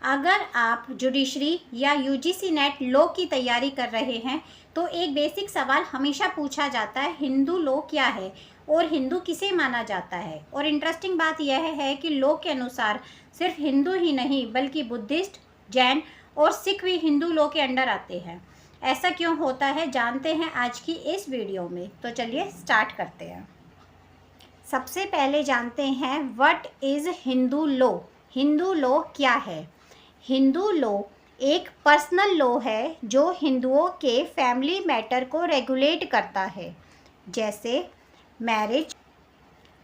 अगर आप जुडिशरी या यूजीसी नेट लॉ की तैयारी कर रहे हैं तो एक बेसिक सवाल हमेशा पूछा जाता है, हिंदू लॉ क्या है और हिंदू किसे माना जाता है। और इंटरेस्टिंग बात यह है कि लॉ के अनुसार सिर्फ हिंदू ही नहीं बल्कि बुद्धिस्ट, जैन और सिख भी हिंदू लॉ के अंडर आते हैं। ऐसा क्यों होता है जानते हैं आज की इस वीडियो में। तो चलिए स्टार्ट करते हैं। सबसे पहले जानते हैं what is Hindu law. Hindu law क्या है? हिंदू लॉ एक पर्सनल लॉ है जो हिंदुओं के फैमिली मैटर को रेगुलेट करता है, जैसे marriage,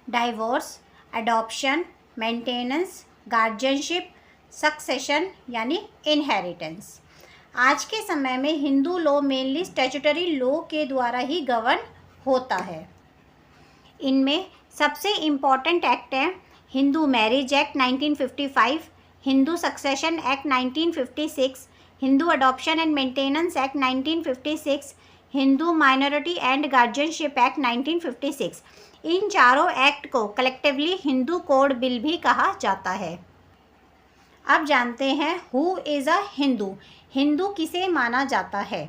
divorce, adoption, maintenance, guardianship, succession यानी इनहेरिटेंस। आज के समय में Hindu law mainly statutory law के द्वारा ही गवर्न होता है। इनमें सबसे इम्पॉर्टेंट एक्ट हैं Hindu marriage act 1955, Hindu succession act 1956, Hindu adoption and maintenance act 1956, Hindu minority and guardianship act 1956। इन चारों एक्ट को कलेक्टिवली हिंदू कोड बिल भी कहा जाता है। अब जानते हैं who is a Hindu. Hindu किसे माना जाता है?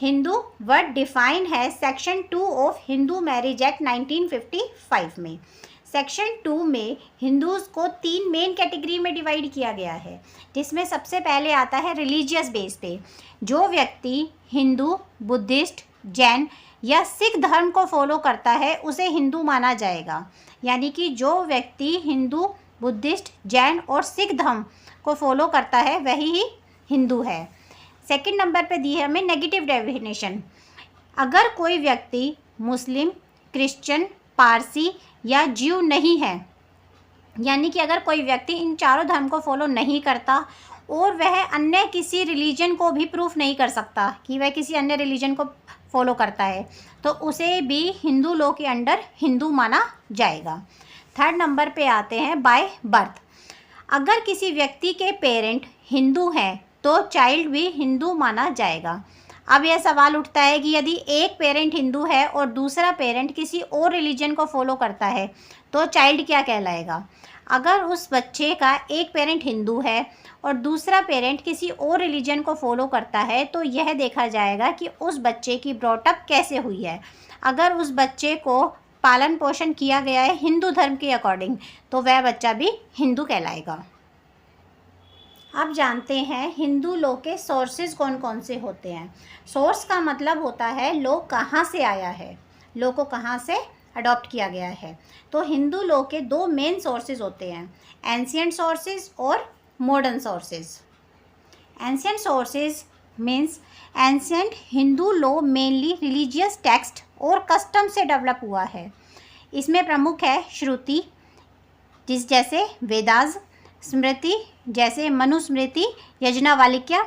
हिंदू वर्ड डिफाइन है section 2 of Hindu marriage act 1955 में। सेक्शन 2 में हिंदूज़ को 3 मेन कैटेगरी में डिवाइड किया गया है, जिसमें सबसे पहले आता है रिलीजियस बेस पे। जो व्यक्ति हिंदू, बुद्धिस्ट, जैन या सिख धर्म को फॉलो करता है उसे हिंदू माना जाएगा। यानी कि जो व्यक्ति हिंदू, बुद्धिस्ट, जैन और सिख धर्म को फॉलो करता है वही ही हिंदू है। सेकंड नंबर पे दी है हमें नेगेटिव डेफिनेशन। अगर कोई व्यक्ति मुस्लिम, क्रिश्चियन, पारसी या ज्यू नहीं है, यानी कि अगर कोई व्यक्ति इन चारों धर्म को फॉलो नहीं करता और वह अन्य किसी रिलीजन को भी प्रूफ नहीं कर सकता कि वह किसी अन्य रिलीजन को फॉलो करता है, तो उसे भी हिंदू लॉ के अंडर हिंदू माना जाएगा। थर्ड नंबर पे आते हैं बाय बर्थ। अगर किसी व्यक्ति के पेरेंट हिंदू हैं तो चाइल्ड भी हिंदू माना जाएगा। अब यह सवाल उठता है कि यदि एक पेरेंट हिंदू है और दूसरा पेरेंट किसी और रिलीजन को फॉलो करता है तो चाइल्ड क्या कहलाएगा? अगर उस बच्चे का एक पेरेंट हिंदू है और दूसरा पेरेंट किसी और रिलीजन को फॉलो करता है तो यह देखा जाएगा कि उस बच्चे की ब्रॉटअप कैसे हुई है। अगर उस बच्चे को पालन पोषण किया गया है हिंदू धर्म के अकॉर्डिंग तो वह बच्चा भी हिंदू कहलाएगा। अब जानते हैं हिंदू लॉ के सोर्सेज कौन कौन से होते हैं। सोर्स का मतलब होता है लॉ कहाँ से आया है, लॉ को कहाँ से अडॉप्ट किया गया है। तो हिंदू लॉ के 2 मेन सोर्सेज होते हैं, एंशिएंट सोर्सेज और modern sources. Ancient sources means ancient Hindu law mainly religious text और कस्टम से डेवलप हुआ है। इसमें प्रमुख है श्रुति जैसे वेदास, स्मृति जैसे मनुस्मृति, यज्ञवल्क्य,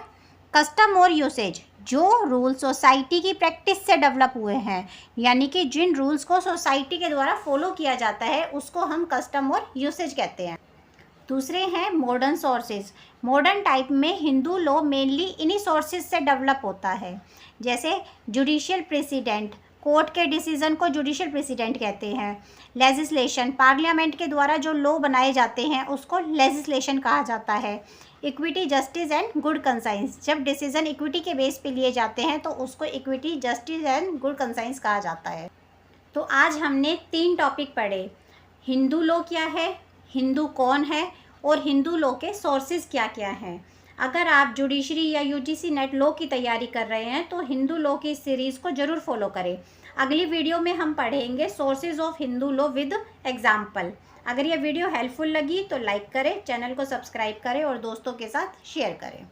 कस्टम और यूसेज जो रूल सोसाइटी की प्रैक्टिस से डेवलप हुए हैं, यानी कि जिन रूल्स को सोसाइटी के द्वारा फॉलो किया जाता है उसको हम कस्टम और यूसेज कहते हैं। दूसरे हैं मॉडर्न सोर्सेज। मॉडर्न टाइप में हिंदू लॉ मेनली इन्हीं सोर्सेज से डेवलप होता है, जैसे जुडिशियल प्रेसिडेंट, कोर्ट के डिसीजन को जुडिशियल प्रेसिडेंट कहते हैं। लेजिस्लेशन, पार्लियामेंट के द्वारा जो लॉ बनाए जाते हैं उसको लेजिस्लेशन कहा जाता है। Equity, justice and good conscience, जब डिसीजन इक्विटी के बेस पे लिए जाते हैं तो उसको equity, justice and good conscience कहा जाता है। तो आज हमने 3 टॉपिक पढ़े, हिंदू लॉ क्या है, हिंदू कौन है और हिंदू लॉ के सोर्सेज क्या क्या हैं। अगर आप जुडिशरी या यूजीसी नेट लॉ की तैयारी कर रहे हैं तो हिंदू लॉ की सीरीज़ को ज़रूर फॉलो करें। अगली वीडियो में हम पढ़ेंगे sources of Hindu law with example. अगर यह वीडियो हेल्पफुल लगी तो लाइक करें, चैनल को सब्सक्राइब करें और दोस्तों के साथ शेयर करें।